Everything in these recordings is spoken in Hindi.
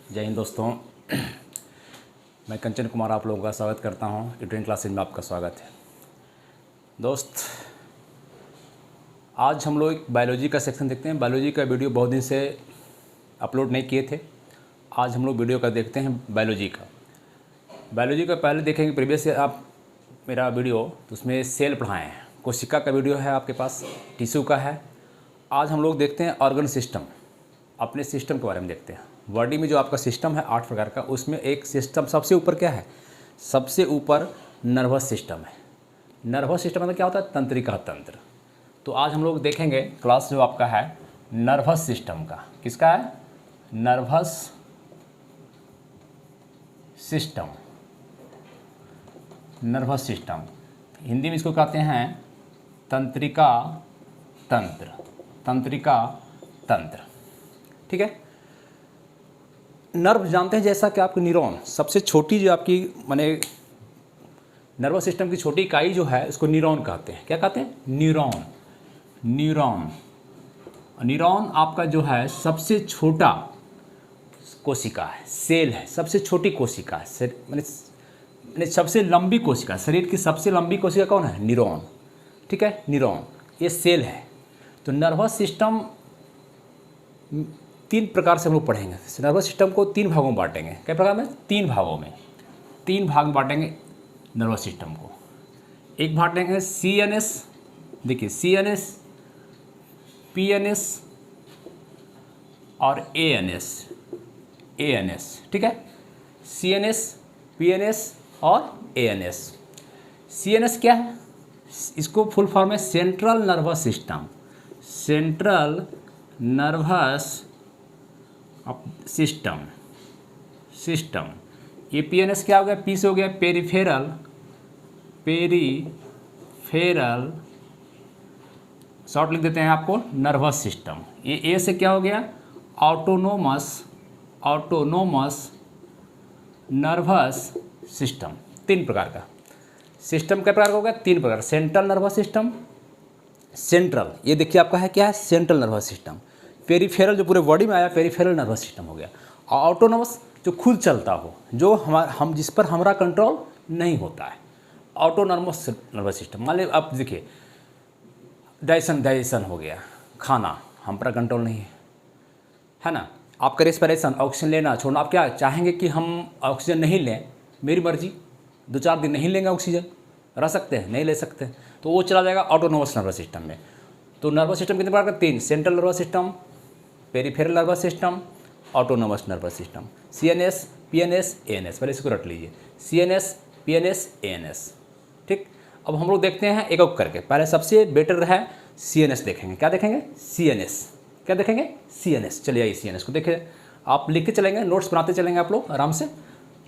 जय हिंद दोस्तों। मैं कंचन कुमार आप लोगों का स्वागत करता हूं। ट्यूटरिंग क्लासेज में आपका स्वागत है। दोस्त, आज हम लोग एक बायोलॉजी का सेक्शन देखते हैं। बायोलॉजी का वीडियो बहुत दिन से अपलोड नहीं किए थे। आज हम लोग वीडियो का देखते हैं बायोलॉजी का। बायोलॉजी का पहले देखेंगे प्रीवियस आप मेरा वीडियो, तो उसमें सेल पढ़ाए हैं। कोशिका का वीडियो है आपके पास, टिश्यू का है। आज हम लोग देखते हैं ऑर्गन सिस्टम, अपने सिस्टम के बारे में देखते हैं। बॉडी में जो आपका सिस्टम है 8 प्रकार का, उसमें एक सिस्टम सबसे ऊपर क्या है? सबसे ऊपर नर्वस सिस्टम है। नर्वस सिस्टम मतलब क्या होता है? तंत्रिका तंत्र। तो आज हम लोग देखेंगे क्लास जो आपका है नर्वस सिस्टम का। किसका है? Nervous system. Nervous system Hindi में इसको कहते हैं तंत्रिका तंत्र। तंत्रिका तंत्र, ठीक है। नर्व जानते हैं जैसा कि आपके न्यूरॉन, सबसे छोटी जो आपकी माने नर्वस सिस्टम की छोटी इकाई जो है उसको न्यूरॉन कहते हैं। क्या कहते हैं? न्यूरॉन। न्यूरॉन न्यूरॉन आपका जो है सबसे छोटा कोशिका है, सेल है, सबसे छोटी कोशिका है। मैंने सबसे लंबी कोशिका, शरीर की सबसे लंबी कोशिका कौन है? न्यूरॉन, ठीक है। न्यूरॉन ये सेल है। तो नर्वस सिस्टम 3 प्रकार से हम लोग पढ़ेंगे। नर्वस सिस्टम को 3 भागों में बांटेंगे। क्या प्रकार में? 3 भागों में। 3 भाग में बांटेंगे नर्वस सिस्टम को। एक बांटेंगे CNS, देखिए CNS, PNS और ANS। ANS, ठीक है। CNS, PNS और ANS। CNS क्या है? इसको फुल फॉर्म है central nervous system. Central nervous system. System ये PNS क्या हो गया? P से हो गया पेरिफेरल। पेरिफेरल शॉर्ट लिख देते हैं आपको नर्वस सिस्टम। ये A से क्या हो गया? ऑटोनोमस। Autonomous nervous system. 3 प्रकार का सिस्टम। क्या प्रकार का हो गया? 3 प्रकार। सेंट्रल नर्वस सिस्टम, सेंट्रल ये देखिए आपका है क्या है? Central nervous system. पेरिफेरल जो पूरे बॉडी में आया, पेरिफेरल नर्वस सिस्टम हो गया। और ऑटोनोमस जो खुद चलता हो, जो हम जिस पर हमारा कंट्रोल नहीं होता है, ऑटोनॉमस नर्वस सिस्टम। मान लीजिए आप देखिए डाइजेशन हो गया, खाना हम पर कंट्रोल नहीं है ना। आपका रेस्पिरेशन, ऑक्सीजन लेना छोड़ना, आप क्या चाहेंगे कि हम ऑक्सीजन नहीं लें? मेरी मर्जी, 2-4 दिन नहीं लेंगे ऑक्सीजन, रह सकते हैं? नहीं ले सकते। तो वो चला जाएगा ऑटोनोमस नर्वस सिस्टम में। तो नर्वस सिस्टम कितने प्रकार का? 3। Central nervous system, peripheral nervous system, autonomous nervous system. CNS, PNS, ANS। पहले इसको रट लीजिए, CNS, PNS, ANS, ठीक। अब हम लोग देखते हैं एक एक करके। पहले सबसे बेटर है CNS देखेंगे। क्या देखेंगे? CNS। क्या देखेंगे? CNS। चलिए आइए CNS को देखिए। आप लिख के चलेंगे, नोट्स बनाते चलेंगे आप लोग आराम से,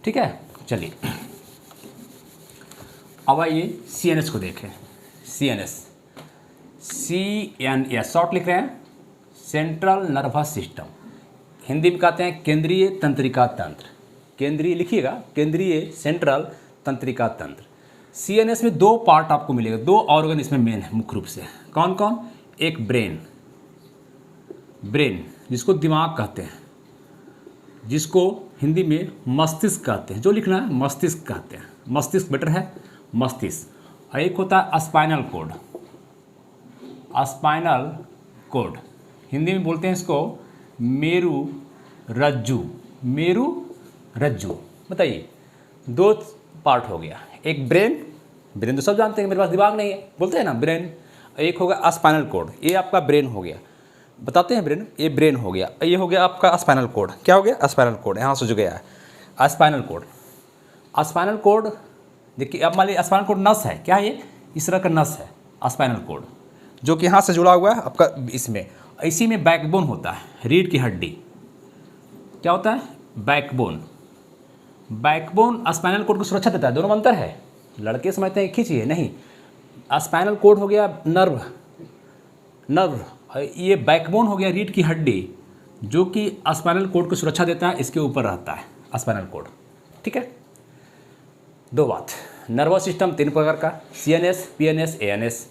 ठीक है। चलिए अब आइए CNS को देखें। CNS शॉर्ट लिख रहे हैं सेंट्रल नर्वस सिस्टम। हिंदी में कहते हैं केंद्रीय तंत्रिका तंत्र। केंद्रीय लिखिएगा, केंद्रीय सेंट्रल तंत्रिका तंत्र। CNS में 2 पार्ट आपको मिलेगा, 2 ऑर्गन इसमें मेन है मुख्य रूप से। कौन कौन? एक ब्रेन, ब्रेन जिसको दिमाग कहते हैं, जिसको हिंदी में मस्तिष्क कहते हैं। जो लिखना है मस्तिष्क कहते हैं, मस्तिष्क बेटर है, मस्तिष्क। और एक होता है spinal cord. Spinal cord Hindi में बोलते हैं इसको मेरु रज्जु। मेरु रज्जु। बताइए, 2 पार्ट हो गया। एक ब्रेन, ब्रेन तो सब जानते हैं, मेरे पास दिमाग नहीं है, बोलते हैं ना ब्रेन। एक होगा स्पाइनल कोड, ये आपका ब्रेन हो गया, बताते हैं ब्रेन, ये ब्रेन हो गया। ये हो गया आपका स्पाइनल कोड। क्या हो गया? स्पाइनल कोड, यहाँ से जो गया है स्पाइनल कोड। स्पाइनल कोड देखिए, अब मान लीजिए स्पाइनल कोड नस है। क्या है ये? इस तरह का नस है स्पाइनल कोड, जो कि यहाँ से जुड़ा हुआ है आपका इसमें। इसी में बैकबोन होता है, रीढ़ की हड्डी। क्या होता है? बैकबोन। बैकबोन स्पाइनल कोड को सुरक्षा देता है। दोनों में अंतर है। लड़के समझते हैं एक ही चीज़ है, नहीं। स्पाइनल कोड हो गया नर्व, ये बैकबोन हो गया रीढ़ की हड्डी, जो कि स्पाइनल कोड को सुरक्षा देता है। इसके ऊपर रहता है स्पाइनल कोड, ठीक है। 2 बात। नर्वस सिस्टम 3 प्रकार का, CNS, PNS, ANS।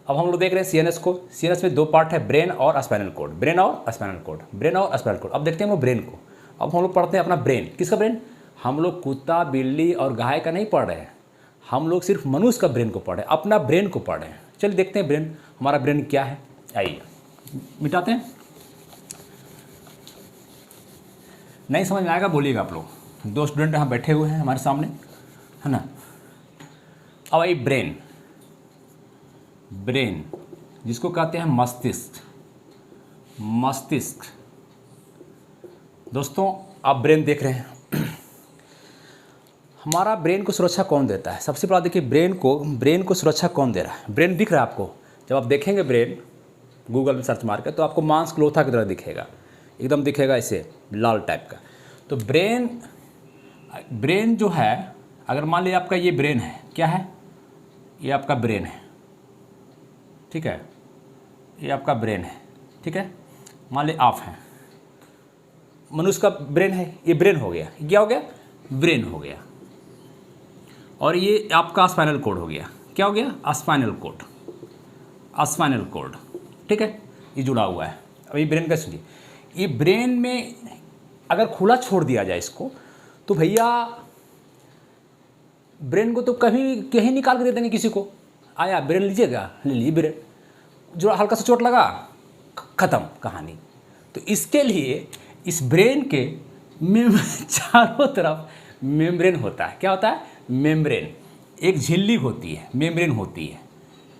अब हम लोग देख रहे हैं CNS को। CNS में 2 पार्ट है, ब्रेन और स्पाइनल कोड। ब्रेन और स्पाइनल कोड, ब्रेन और स्पाइनल कोड। अब देखते हैं वो ब्रेन को। अब हम लोग पढ़ते हैं अपना ब्रेन। किसका ब्रेन? हम लोग कुत्ता बिल्ली और गाय का नहीं पढ़ रहे हैं, हम लोग सिर्फ मनुष्य का ब्रेन को पढ़ रहे हैं, अपना ब्रेन को पढ़ रहे हैं। चलिए देखते हैं ब्रेन, हमारा ब्रेन क्या है। आइए मिटाते हैं, नहीं समझ में आएगा बोलिएगा आप लोग। 2 स्टूडेंट यहाँ बैठे हुए हैं हमारे सामने, है ना। अब आइए ब्रेन, ब्रेन जिसको कहते हैं मस्तिष्क, मस्तिष्क। दोस्तों आप ब्रेन देख रहे हैं, हमारा ब्रेन को सुरक्षा कौन देता है? सबसे पहला देखिए ब्रेन को सुरक्षा कौन दे रहा है? ब्रेन दिख रहा है आपको? जब आप देखेंगे ब्रेन गूगल में सर्च मार के तो आपको मांस क्लोथा की तरह दिखेगा, एकदम दिखेगा ऐसे लाल टाइप का। तो ब्रेन जो है, अगर मान लीजिए आपका ये ब्रेन है, क्या है? ये आपका ब्रेन है, ठीक है, ये आपका ब्रेन है, ठीक है। मान लीजिए आप हैं, मनुष्य का ब्रेन है, ये ब्रेन हो गया, क्या हो गया? ब्रेन हो गया। और ये आपका स्पाइनल कोड हो गया, क्या हो गया? स्पाइनल कोड, स्पाइनल कोड, ठीक है, ये जुड़ा हुआ है। अब ये ब्रेन का सुनिए, ये ब्रेन में अगर खुला छोड़ दिया जाए इसको, तो भैया ब्रेन को तो कभी कहीं निकाल के दे देंगे किसी को। आया ब्रेन लीजिएगा, ले लीजिए ब्रेन, जो हल्का सा चोट लगा, ख़त्म कहानी। तो इसके लिए इस ब्रेन के चारों तरफ मेम्ब्रेन होता है। क्या होता है? मेम्ब्रेन, एक झिल्ली होती है, मेम्ब्रेन होती है,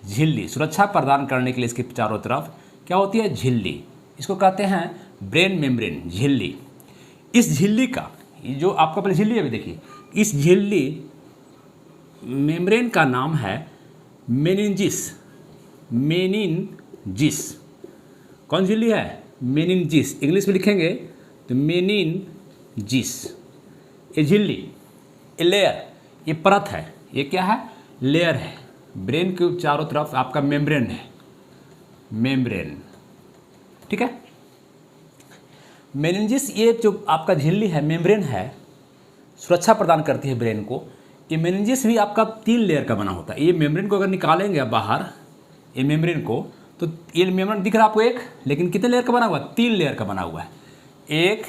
झिल्ली। सुरक्षा प्रदान करने के लिए इसके चारों तरफ क्या होती है? झिल्ली। इसको कहते हैं ब्रेन मेम्ब्रेन, झिल्ली। इस झिल्ली का, जो आपका पहले झिल्ली है, अभी देखिए, इस झिल्ली मेम्ब्रेन का नाम है मेनिंजिस, मेनिंजिस। कौन झिल्ली है? मेनिंजिस। इंग्लिश में लिखेंगे तो मेनिंजिस। ये झिल्ली, ये लेयर, ये परत है, ये क्या है? लेयर है। ब्रेन के चारों तरफ आपका मेम्ब्रेन है, मेम्ब्रेन, ठीक है। मेनिंजिस, ये जो आपका झिल्ली है, मेम्ब्रेन है, सुरक्षा प्रदान करती है ब्रेन को। ये मेनिंजिस भी आपका 3 लेयर का बना होता है। ये मेम्ब्रेन को अगर निकालेंगे आप बाहर, ये मेम्ब्रेन को, तो ये मेम्ब्रेन दिख रहा है आपको एक, लेकिन कितने लेयर का बना हुआ है? 3 लेयर का बना हुआ है। 1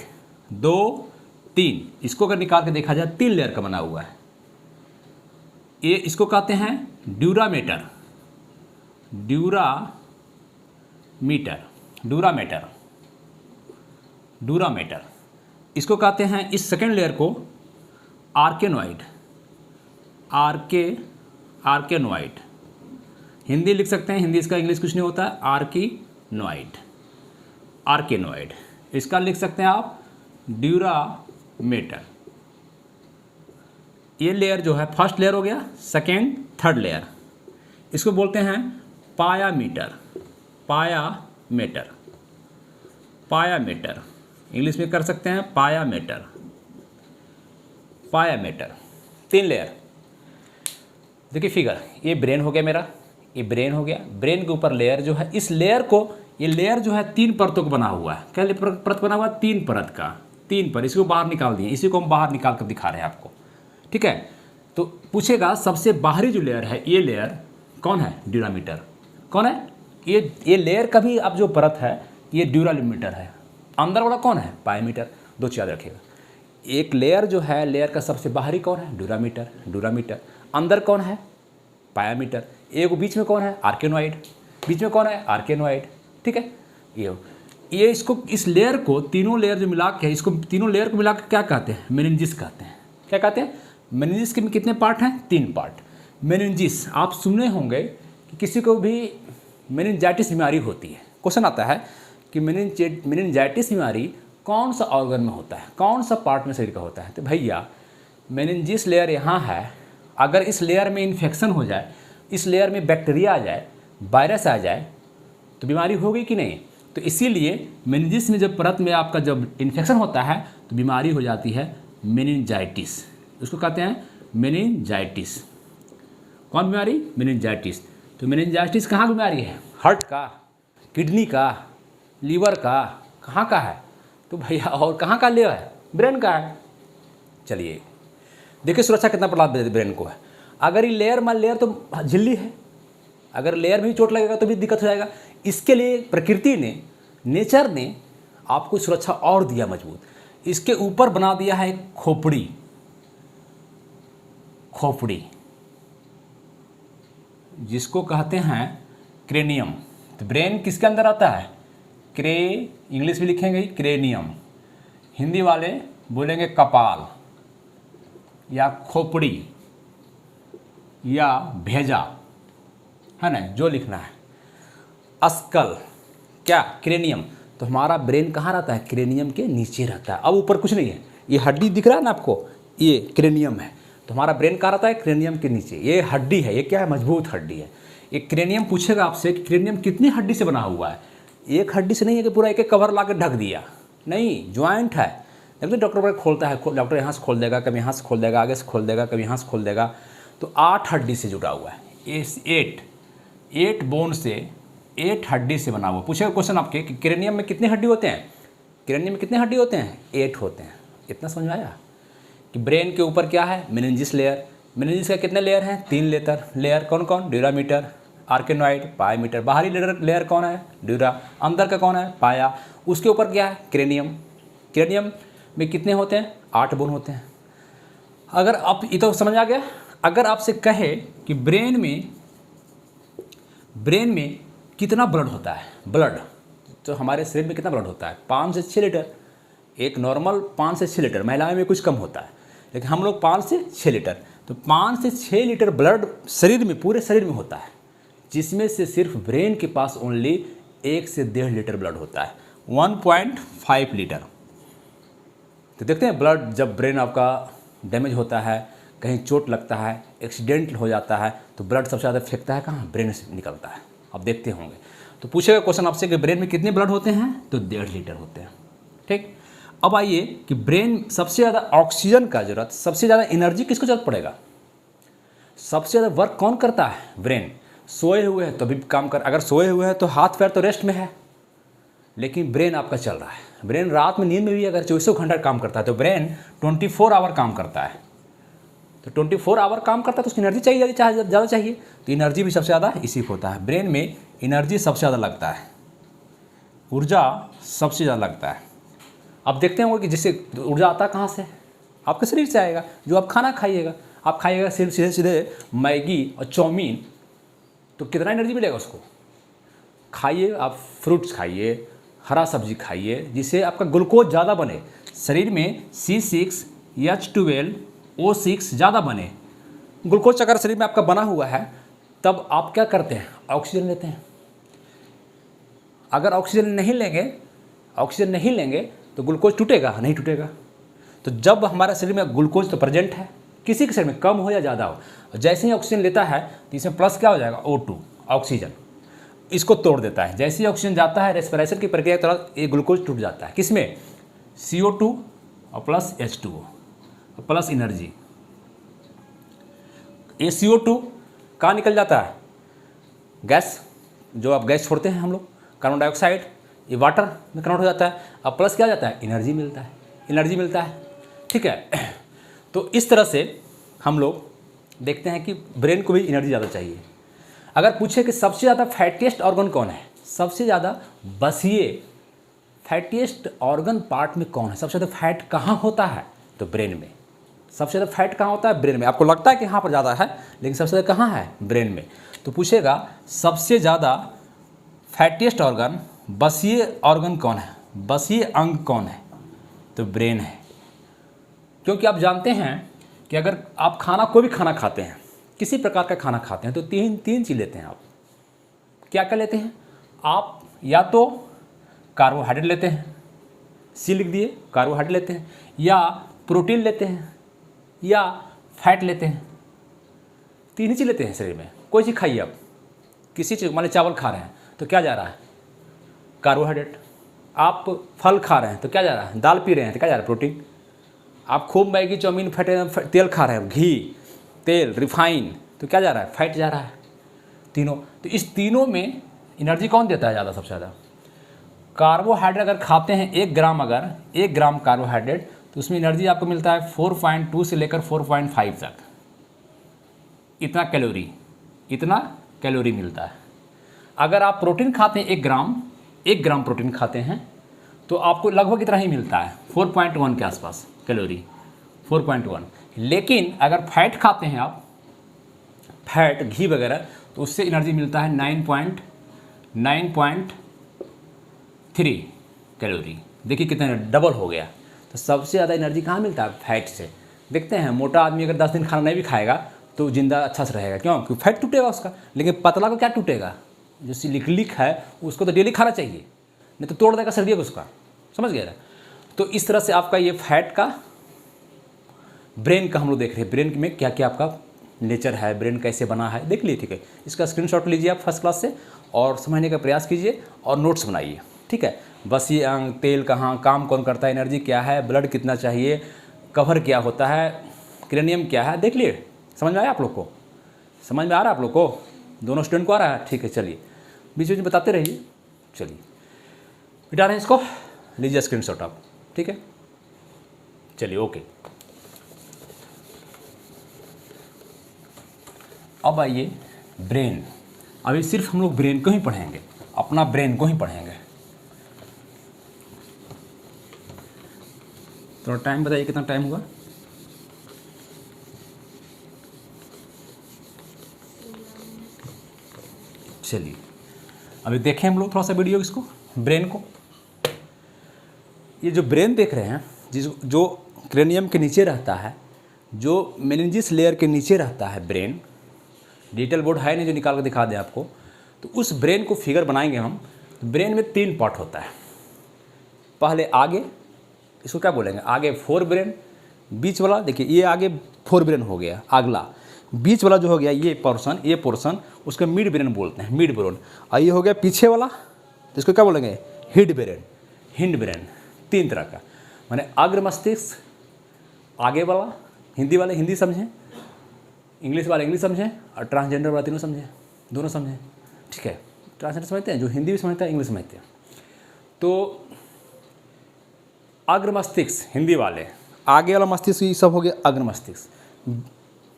2 3, इसको अगर निकाल के देखा जाए 3 लेयर का बना हुआ है। ये इसको कहते हैं ड्यूरामेटर, ड्यूरामीटर, ड्यूरामेटर, ड्यूरामेटर। इसको कहते हैं, इस सेकेंड लेयर को आर्केनॉइड, आर्केनॉइड। हिंदी लिख सकते हैं, हिंदी इसका, इंग्लिश कुछ नहीं होता है, आर्किनॉइड, आर्केनॉइड। इसका लिख सकते हैं आप ड्यूरामेटर। ये लेयर जो है फर्स्ट लेयर हो गया, सेकेंड थर्ड लेयर, इसको बोलते हैं पायामीटर, पायामीटर, पायामीटर। इंग्लिश में कर सकते हैं पायामीटर, पायामीटर। 3 लेयर। देखिए फिगर, ये ब्रेन हो गया मेरा, ये ब्रेन हो गया। ब्रेन के ऊपर लेयर जो है, इस लेयर को, ये लेयर जो है 3 परतों को बना हुआ है। क्या परत बना हुआ है? 3 परत का, 3 पर। इसको बाहर निकाल दिए, इसी को हम बाहर निकाल कर दिखा रहे हैं आपको, ठीक है। तो पूछेगा सबसे बाहरी जो लेयर है, ये लेयर कौन है? ड्यूरामीटर। कौन है? ये लेयर का भी अब जो परत है, ये ड्यूरामीटर है। अंदर वाला कौन है? पायामीटर। 2 चीज़ याद रखिएगा, एक लेयर जो है, लेयर का सबसे बाहरी कौन है? Dura mater, dura mater. अंदर कौन है? पायामीटर। एक बीच में कौन है? आर्केनॉइड। बीच में कौन है? आर्केनॉइड, ठीक है। ये इसको, इस लेयर को, तीनों लेयर जो मिला के, इसको तीनों लेयर को मिला के क्या कहते हैं? मेनिंजिस कहते हैं। क्या कहते हैं? मेनिंजिस के कितने पार्ट हैं? 3 पार्ट। मेनिंजिस, आप सुने होंगे कि किसी को भी मेनिंजाइटिस बीमारी होती है। क्वेश्चन आता है कि मेनिंजाइटिस बीमारी कौन सा ऑर्गन में होता है, कौन सा पार्ट में शरीर का होता है? तो भैया मेनिंजिस लेयर यहाँ है, अगर इस लेयर में इन्फेक्शन हो जाए, इस लेयर में बैक्टीरिया आ जाए, वायरस आ जाए, तो बीमारी होगी कि नहीं? तो इसीलिए मेनिंजिस में जब परत में आपका जब इन्फेक्शन होता है तो बीमारी हो जाती है मेनिंजाइटिस। उसको कहते हैं मेनिंजाइटिस। कौन बीमारी? मेनिंजाइटिस। तो मेनिंजाइटिस कहाँ की बीमारी है? हार्ट का, किडनी का, लीवर का, कहाँ का है? तो भैया और कहाँ का लेयर है? ब्रेन का है। चलिए देखिए सुरक्षा कितना प्रभाव ब्रेन को है। अगर ये लेयर, मान लेयर तो झिल्ली है, अगर लेयर में भी चोट लगेगा तो भी दिक्कत हो जाएगा। इसके लिए प्रकृति ने, नेचर ने आपको सुरक्षा और दिया मजबूत। इसके ऊपर बना दिया है एक खोपड़ी, खोपड़ी जिसको कहते हैं क्रेनियम। तो ब्रेन किसके अंदर आता है? इंग्लिश में लिखेंगे क्रेनियम, हिंदी वाले बोलेंगे कपाल या खोपड़ी या भेजा, है ना, जो लिखना है। अस्कल क्या? क्रेनियम। तो हमारा ब्रेन कहाँ रहता है? क्रेनियम के नीचे रहता है। अब ऊपर कुछ नहीं है, ये हड्डी दिख रहा है ना आपको, ये क्रेनियम है। तो हमारा ब्रेन कहाँ रहता है? क्रेनियम के नीचे। ये हड्डी है, ये क्या है? मजबूत हड्डी है। एक क्रेनियम पूछेगा आपसे कि क्रेनियम कितनी हड्डी से बना हुआ है? एक हड्डी से नहीं है कि पूरा एक एक कवर ला के ढक दिया, नहीं, ज्वाइंट है। जब डॉक्टर पर खोलता है, डॉक्टर यहाँ से खोल देगा, कभी यहाँ से खोल देगा, आगे से खोल देगा, कभी यहाँ से खोल देगा। तो 8 हड्डी से जुड़ा हुआ है। इस 8 बोन से, 8 हड्डी से बना हुआ। पूछेगा क्वेश्चन आपके कि क्रेनियम में कितने हड्डी होते हैं? क्रेनियम में कितने हड्डी होते हैं? 8 होते हैं। इतना समझ में आया कि ब्रेन के ऊपर क्या है? Meninges layer. मेनिंजिस का कितने लेयर हैं? 3 लेयर। कौन कौन? ड्यूरामीटर, आर्केनॉइड, पायमीटर। बाहरी लेयर कौन है? ड्यूरा। अंदर का कौन है? पाया। उसके ऊपर क्या है? क्रेनियम। क्रेनियम में कितने होते हैं? 8 बोन होते हैं। अगर आप, ये तो समझ आ गया। अगर आपसे कहे कि ब्रेन में कितना ब्लड होता है? ब्लड तो हमारे शरीर में कितना ब्लड होता है? 5 से 6 लीटर। एक नॉर्मल 5 से 6 लीटर, महिलाओं में कुछ कम होता है, लेकिन हम लोग 5 से 6 लीटर। तो 5 से 6 लीटर ब्लड शरीर में, पूरे शरीर में होता है, जिसमें से सिर्फ ब्रेन के पास ओनली 1 से 1.5 लीटर ब्लड होता है, 1.5 लीटर। तो देखते हैं ब्लड, जब ब्रेन आपका डैमेज होता है, कहीं चोट लगता है, एक्सीडेंट हो जाता है, तो ब्लड सबसे ज़्यादा फेंकता है कहाँ? ब्रेन से निकलता है। आप देखते होंगे। तो पूछेगा क्वेश्चन आपसे कि ब्रेन में कितने ब्लड होते हैं? तो 1.5 लीटर होते हैं। ठीक। अब आइए कि ब्रेन सबसे ज़्यादा ऑक्सीजन का जरूरत, सबसे ज़्यादा एनर्जी किसको जरूरत पड़ेगा? सबसे ज़्यादा वर्क कौन करता है? ब्रेन। सोए हुए हैं तो भी काम कर, अगर सोए हुए हैं तो हाथ पैर तो रेस्ट में है, लेकिन ब्रेन आपका चल रहा है। ब्रेन रात में नींद में भी अगर 24 घंटा काम करता है, तो ब्रेन 24 आवर काम करता है। तो 24 आवर काम करता है तो उसकी एनर्जी चाहिए, ज़्यादा चाहिए। तो एनर्जी भी सबसे ज़्यादा इसी को होता है। ब्रेन में एनर्जी सबसे ज़्यादा लगता है, ऊर्जा सबसे ज़्यादा लगता है। आप देखते होंगे कि जिससे ऊर्जा आता कहाँ से? आपके शरीर से आएगा। जो आप खाना खाइएगा, आप खाइएगा सीधे सीधे मैगी और चाउमीन, तो कितना एनर्जी मिलेगा उसको? खाइए, आप फ्रूट्स खाइए, हरा सब्जी खाइए, जिससे आपका ग्लूकोज ज़्यादा बने, शरीर में C6H12O6 ज़्यादा बने। ग्लूकोज अगर शरीर में आपका बना हुआ है, तब आप क्या करते हैं? ऑक्सीजन लेते हैं। अगर ऑक्सीजन नहीं लेंगे तो ग्लूकोज टूटेगा? नहीं टूटेगा। तो जब हमारे शरीर में ग्लूकोज तो प्रेजेंट है, किसी के शरीर में कम हो या ज़्यादा हो, जैसे ही ऑक्सीजन लेता है तो इसमें प्लस क्या हो जाएगा? O2, oxygen. इसको तोड़ देता है। जैसे ही ऑक्सीजन जाता है, रेस्पिरेशन की प्रक्रिया के दौरान ये ग्लूकोज टूट जाता है। किसमें? CO2 और प्लस H2O और प्लस एनर्जी। ये CO2 कहाँ निकल जाता है? गैस, जो आप गैस छोड़ते हैं हम लोग, कार्बन डाइऑक्साइड, ये वाटर में कन्वर्ट हो जाता है। अब प्लस क्या जाता है? एनर्जी मिलता है। ठीक है। तो इस तरह से हम लोग देखते हैं कि ब्रेन को भी एनर्जी ज़्यादा चाहिए। अगर पूछे कि सबसे ज़्यादा फैटीएस्ट ऑर्गन कौन है? सबसे ज़्यादा बसिए फैटीएस्ट ऑर्गन पार्ट में कौन है? सबसे ज़्यादा फैट कहाँ होता है? तो ब्रेन में। सबसे ज़्यादा फैट कहाँ होता है? ब्रेन में। आपको लगता है कि यहाँ पर ज़्यादा है, लेकिन सबसे ज़्यादा कहाँ है? ब्रेन में। तो पूछेगा सबसे ज़्यादा फैटीएस्ट ऑर्गन, बसीय ऑर्गन कौन है? बसीय अंग कौन है? तो ब्रेन है। क्योंकि आप जानते हैं कि अगर आप कोई भी खाना खाते हैं, किसी प्रकार का खाना खाते हैं, तो तीन चीज़ लेते हैं आप। क्या क्या लेते हैं आप? या तो कार्बोहाइड्रेट लेते हैं, सी लिख दिए, कार्बोहाइड्रेट लेते हैं, या प्रोटीन लेते हैं, या फैट लेते हैं। 3 ही चीज़ लेते हैं शरीर में। कोई चीज़ खाइए आप, किसी चीज़, मान लीजिए चावल खा रहे हैं तो क्या जा रहा है? कार्बोहाइड्रेट। आप फल खा रहे हैं तो क्या जा रहा है? दाल पी रहे हैं तो क्या जा रहा है? प्रोटीन। आप खूब मैगी, चाउमीन, तेल खा रहे हैं, घी, तेल, रिफाइन, तो क्या जा रहा है? फैट जा रहा है। तीनों। तो इस तीनों में एनर्जी कौन देता है ज़्यादा? सबसे ज़्यादा कार्बोहाइड्रेट। अगर खाते हैं 1 ग्राम कार्बोहाइड्रेट, तो उसमें एनर्जी आपको मिलता है 4.2 से लेकर 4.5 तक। इतना कैलोरी मिलता है। अगर आप प्रोटीन खाते हैं 1 ग्राम प्रोटीन खाते हैं, तो आपको लगभग इतना ही मिलता है, 4.1 के आसपास कैलोरी, 4.1। लेकिन अगर फैट खाते हैं आप, फैट घी वगैरह, तो उससे एनर्जी मिलता है 9.3 कैलोरी। देखिए कितना डबल हो गया। तो सबसे ज़्यादा एनर्जी कहाँ मिलता है? फैट से। देखते हैं मोटा आदमी अगर 10 दिन खाना नहीं भी खाएगा तो जिंदा अच्छा से रहेगा, क्यों? क्योंकि फैट टूटेगा उसका। लेकिन पतला को क्या टूटेगा? जो सिलिकलिक है उसको तो डेली खाना चाहिए, नहीं तो तोड़ देगा सर्दियों को उसका, समझ गया ना? तो इस तरह से आपका ये फैट का, ब्रेन का हम लोग देख रहे हैं, ब्रेन में क्या क्या आपका नेचर है, ब्रेन कैसे बना है, देख लीजिए, ठीक है। इसका स्क्रीनशॉट लीजिए आप फर्स्ट क्लास से और समझने का प्रयास कीजिए और नोट्स बनाइए, ठीक है। बस ये अंग, तेल कहाँ काम कौन करता है, एनर्जी क्या है, ब्लड कितना चाहिए, कवर क्या होता है, क्रेनियम क्या है, देख लिए। समझ में आया आप लोग को? समझ में आ रहा है आप लोग को? दोनों स्टूडेंट को आ रहा है? ठीक है, चलिए बीच बीच में बताते रहिए। चलिए मिटा रहे हैं इसको, लीजिए स्क्रीनशॉट आप, ठीक है। चलिए ओके। अब आइए ब्रेन। अभी सिर्फ हम लोग ब्रेन को ही पढ़ेंगे, अपना ब्रेन को ही पढ़ेंगे। थोड़ा टाइम बताइए, कितना टाइम हुआ? चलिए अभी देखें हम लोग थोड़ा सा वीडियो, इसको, ब्रेन को। ये जो ब्रेन देख रहे हैं, जो क्रेनियम के नीचे रहता है, जो मेनिंजिस लेयर के नीचे रहता है ब्रेन, डिजिटल बोर्ड है नहीं जो निकाल कर दिखा दें आपको, तो उस ब्रेन को फिगर बनाएंगे हम। तो ब्रेन में 3 पार्ट होता है। पहले आगे, इसको क्या बोलेंगे? आगे फोर ब्रेन, बीच वाला देखिए ये आगे फोर ब्रेन हो गया, अगला बीच वाला जो हो गया ये पोर्शन उसको मिड ब्रेन बोलते हैं, मिड ब्रेन। और ये हो गया पीछे वाला, तो इसको क्या बोलेंगे? Hind brain, hind brain. 3 तरह का, माने अग्र मस्तिष्क, आगे वाला, हिंदी वाले हिंदी समझें, इंग्लिश वाले इंग्लिश समझें, और ट्रांसजेंडर वाले तीनों समझें, दोनों समझें, ठीक है। ट्रांसजेंडर समझते हैं, जो हिंदी भी समझता है इंग्लिश समझते हैं। तो अग्र मस्तिष्क हिंदी वाले, आगे वाला मस्तिष्क ये सब हो गया अग्र मस्तिष्क,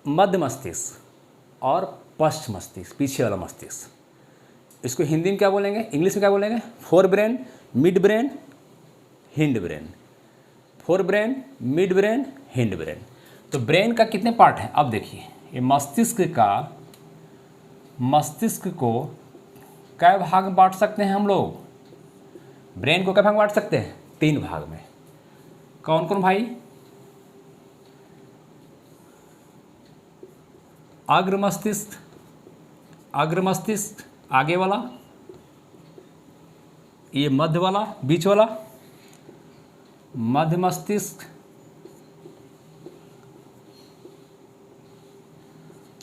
मध्य मस्तिष्क और पश्च मस्तिष्क, पीछे वाला मस्तिष्क। इसको हिंदी में क्या बोलेंगे, इंग्लिश में क्या बोलेंगे? Fore brain, mid brain, hind brain. Fore brain, mid brain, hind brain. तो ब्रेन का कितने पार्ट हैं? अब देखिए, ये मस्तिष्क को कै भाग में बांट सकते हैं हम लोग? ब्रेन को कै भाग में बांट सकते हैं? 3 भाग में। कौन कौन भाई? अग्र मस्तिष्क आगे वाला, ये मध्य वाला, बीच वाला, मध्य मस्तिष्क,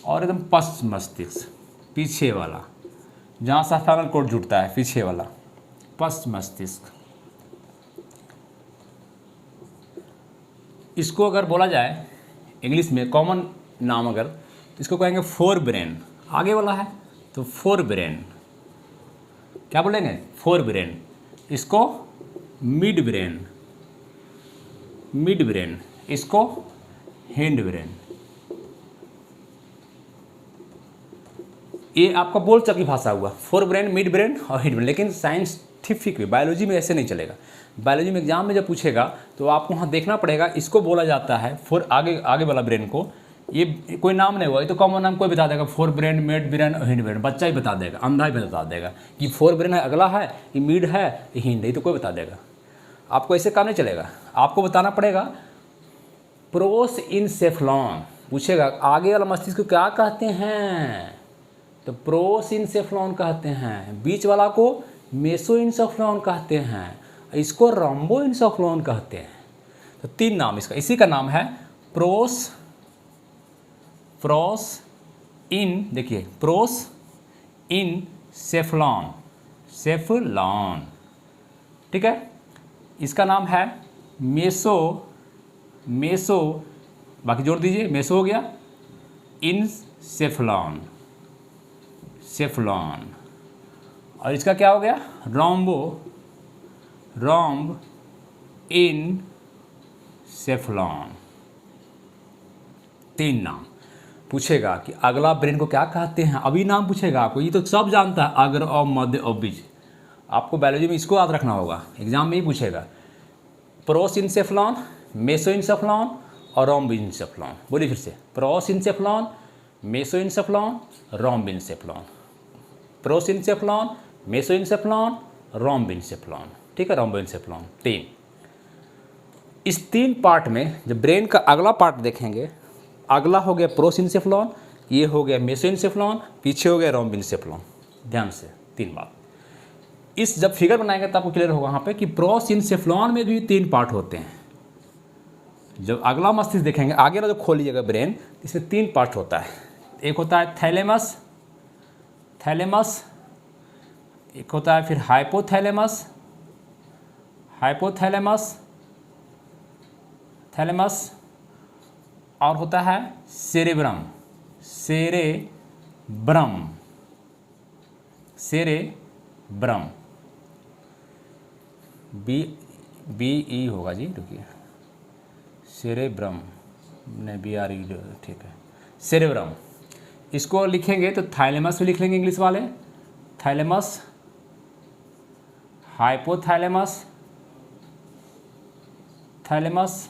और एकदम पश्च मस्तिष्क, पीछे वाला, जहाँ स्पाइनल कॉर्ड जुड़ता है, पीछे वाला पश्च मस्तिष्क। इसको अगर बोला जाए इंग्लिश में कॉमन नाम अगर, तो इसको कहेंगे फोर ब्रेन। आगे वाला है तो फोर ब्रेन, क्या बोलेंगे? Fore brain. इसको मिड ब्रेन, इसको हिंड ब्रेन। ये आपका बोलचाल की भाषा हुआ, फोर ब्रेन, मिड ब्रेन और हिंड ब्रेन। लेकिन साइंटिफिक में, बायोलॉजी में ऐसे नहीं चलेगा। बायोलॉजी में एग्जाम में जब पूछेगा तो आपको वहाँ देखना पड़ेगा, इसको बोला जाता है फोर, आगे वाला ब्रेन को, ये कोई नाम नहीं हुआ, ये तो कॉमन नाम कोई बता देगा, फोर ब्रेन, मिड ब्रेन और हिंड ब्रेन। बच्चा ही बता देगा, अंधा ही बता देगा कि फोर ब्रेन है, अगला है, ये मिड है, ये हिंड है, ये तो कोई बता देगा। आपको ऐसे काम नहीं चलेगा, आपको बताना पड़ेगा प्रोस इनसेफ्लॉन। पूछेगा आगे वाला मस्तिष्क को क्या कहते हैं, तो प्रोस इनसेफ्लॉन कहते हैं। बीच वाला को मेसो इनसेफ्लॉन कहते हैं, इसको रम्बो इनसेफ्लॉन कहते हैं। तो 3 नाम इसका, इसी का नाम है प्रोस इन, देखिए प्रोस इन सेफ्लॉन, ठीक है। इसका नाम है मेसो, बाकी जोड़ दीजिए, मेसो हो गया, इन सेफ्लॉन। और इसका क्या हो गया? रॉम्ब इन सेफ्लॉन। 3 नाम पूछेगा कि अगला ब्रेन को क्या कहते हैं, अभी नाम पूछेगा आपको, ये तो सब जानता है, अग्र और मध्य और बीच। आपको बायोलॉजी में इसको याद रखना होगा, एग्जाम में ही पूछेगा। प्रोसिनसेफ्लॉन, मेसोइनसेफ्लॉन और रोम्बिनसेफ्लॉन। बोलिए फिर से, प्रोसिनसेफ्लॉन, मेसोइनसेफ्लॉन, रोम्बिनसेफ्लॉन। प्रोसिनसेफ्लॉन, मेसोइनसेफ्लॉन, रोम्बिनसेफ्लॉन। ठीक है, रोम्बिनसेफ्लॉन 3। इस 3 पार्ट में जब ब्रेन का अगला पार्ट देखेंगे, अगला हो गया प्रोसिनसेफ्लॉन, ये हो गया मेसोइनसेफ्लॉन, पीछे हो गया रोम्बिनसेफ्लॉन। ध्यान से 3 बात। इस जब फिगर बनाएंगे तो आपको क्लियर होगा यहाँ पे कि प्रोसिनसेफ्लॉन में भी 3 पार्ट होते हैं। जब अगला मस्तिष्क देखेंगे, आगे वाला जो खोलिएगा ब्रेन, इसमें 3 पार्ट होता है। एक होता है थैलेमस, थैलेमस, एक होता है फिर हाइपोथैलेमस, हाइपोथैलेमस, थैलेमस, और होता है cerebrum, cerebrum, cerebrum. B E होगा जी, रुकिए, सेरेब्रम नहीं, BRE, ठीक है, सेरेब्रम। इसको लिखेंगे तो थैलेमस भी लिख लेंगे इंग्लिश वाले, थैलेमस, हाइपोथैलेमस, थैलेमस,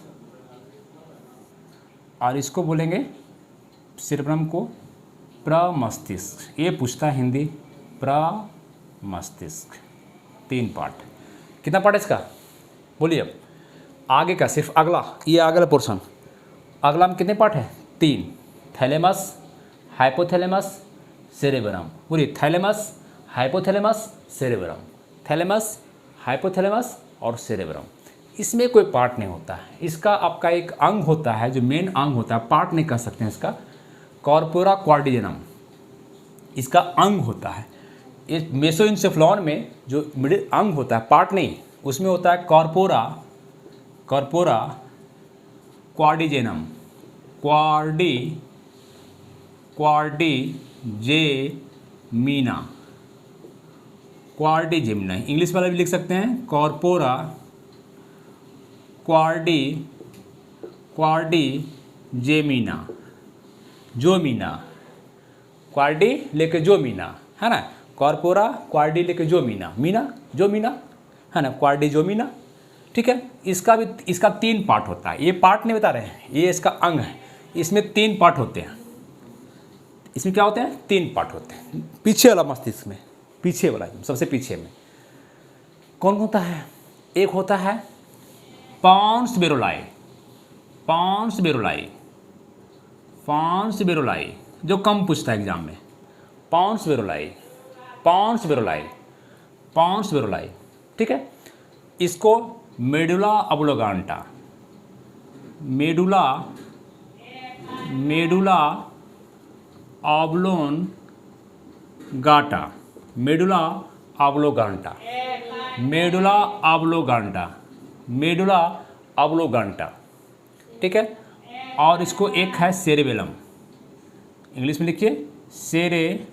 और इसको बोलेंगे सेरेब्रम को प्रमस्तिष्क। ये पूछता है हिंदी, प्रमस्तिष्क। 3 पार्ट। कितना पार्ट है इसका, बोलिए। अब आगे का सिर्फ अगला, ये अगला पोर्शन, अगला में कितने पार्ट है, 3। Thalamus, hypothalamus, cerebrum. बोलिए, thalamus, hypothalamus, cerebrum, thalamus, hypothalamus और सेरेब्रम। इसमें कोई पार्ट नहीं होता है, इसका आपका एक अंग होता है, जो मेन अंग होता है, पार्ट नहीं कह सकते हैं इसका, कॉर्पोरा क्वाड्रिजेनम, इसका अंग होता है। इस मेसोइनसेफ्लॉन में जो मिडिल अंग होता है, पार्ट नहीं, उसमें होता है corpora, corpora quadrigeminum, quadrigemina, quadrigemina, English वाला भी लिख सकते हैं, कॉर्पोरा क्वाड्रिजेमिना, जोमिना, क्वाड्री लेके जोमिना, है ना, कॉर्पोरा क्वाड्री लेके जोमिना, मीना जोमिना, है ना, क्वाड्रिजोमिना। ठीक है, इसका 3 पार्ट होता है। ये पार्ट नहीं बता रहे हैं, ये इसका अंग है। इसमें 3 पार्ट होते हैं। इसमें क्या होते हैं, 3 पार्ट होते हैं। पीछे वाला मस्तिष्क में, पीछे वाला, सबसे पीछे में कौन होता है, एक होता है pons varolii, pons varolii, pons varolii, जो कम पूछता है एग्जाम में, pons varolii, pons varolii, pons varolii. ठीक है, इसको medulla oblongata, medulla, medulla oblongata, medulla oblongata, medulla oblongata, medulla oblongata. ठीक है, और इसको एक है सेरेबेलम, इंग्लिश में लिखिए सेरेबेलम,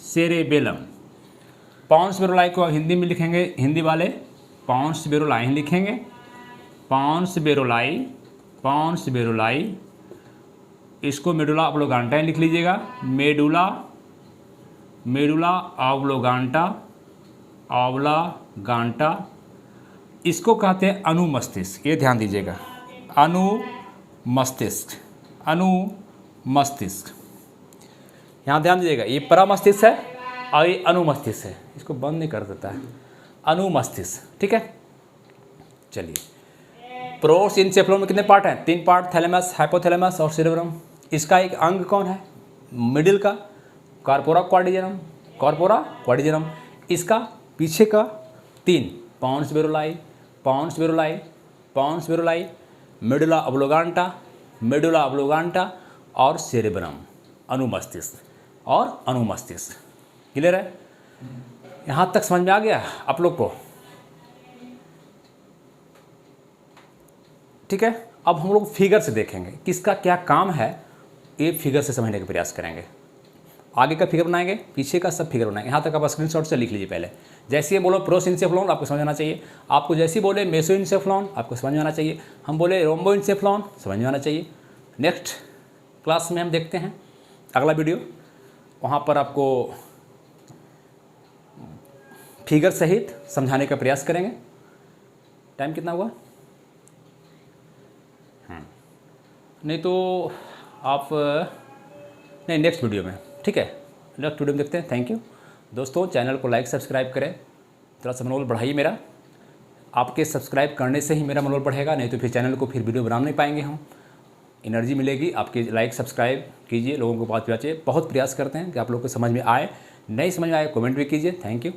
सेरेबेलम। पॉन्स बेरोलाई को हिंदी में लिखेंगे, हिंदी वाले पॉन्स बेरोलाई लिखेंगे, पॉन्स बेरोलाई, पॉन्स बेरोलाई। इसको मेडुला ऑब्लोगांटा लिख लीजिएगा, मेडुला, मेडुला ऑब्लोगांटा, ऑब्लोगांटा। इसको कहते हैं अनुमस्तिष्क, ये ध्यान दीजिएगा, अनुमस्तिष्क, अनुमस्तिष्क। यहाँ ध्यान दीजिएगा, ये परामस्तिष्क है और ये अनुमस्तिष्क है, इसको बंद नहीं कर देता है, अनुमस्तिष्क। ठीक है, चलिए, प्रोसिनसेफ्लॉन में कितने पार्ट हैं, 3 पार्ट, थैलेमस, हाइपोथैलेमस और सेरेब्रम। इसका एक अंग कौन है, मिडिल का, कॉर्पोरा क्वाड्रिजेनम, कॉर्पोरा क्वाड्रिजेनम। इसका पीछे का 3, pons varolii, pons varolii, pons varolii, medulla oblongata, medulla oblongata और सेरेब्रम, अनुमस्तिष्क और अनुमस्तिष्क। क्लियर है, यहाँ तक समझ में आ गया आप लोग को। ठीक है, अब हम लोग फिगर से देखेंगे किसका क्या काम है, ये फिगर से समझने का प्रयास करेंगे। आगे का फिगर बनाएंगे, पीछे का सब फिगर बनाएंगे। यहाँ तक आप स्क्रीनशॉट से लिख लीजिए पहले। जैसे ये बोलो प्रोसिनसेफ्लॉन, आपको समझ आना चाहिए। आपको जैसे ही बोले मेसोइनसेफ्लॉन, आपको समझ में आना चाहिए। हम बोले रोम्बोइनसेफ्लॉन, समझ में आना चाहिए। नेक्स्ट क्लास में हम देखते हैं अगला वीडियो। वहाँ पर आपको फिगर सहित समझाने का प्रयास करेंगे। टाइम कितना हुआ? नहीं तो आप नहीं, नेक्स्ट वीडियो में, ठीक है, नेक्स्ट वीडियो में देखते हैं। थैंक यू दोस्तों, चैनल को लाइक सब्सक्राइब करें, थोड़ा सा मनोबल बढ़ाइए मेरा। आपके सब्सक्राइब करने से ही मेरा मनोबल बढ़ेगा, नहीं तो फिर चैनल को फिर वीडियो बना नहीं पाएंगे हम। एनर्जी मिलेगी, आपके लाइक सब्सक्राइब कीजिए, लोगों को बात पहुँचाइए। बहुत प्रयास करते हैं कि आप लोग को समझ में आए, नहीं समझ में आए कमेंट भी कीजिए। Thank you.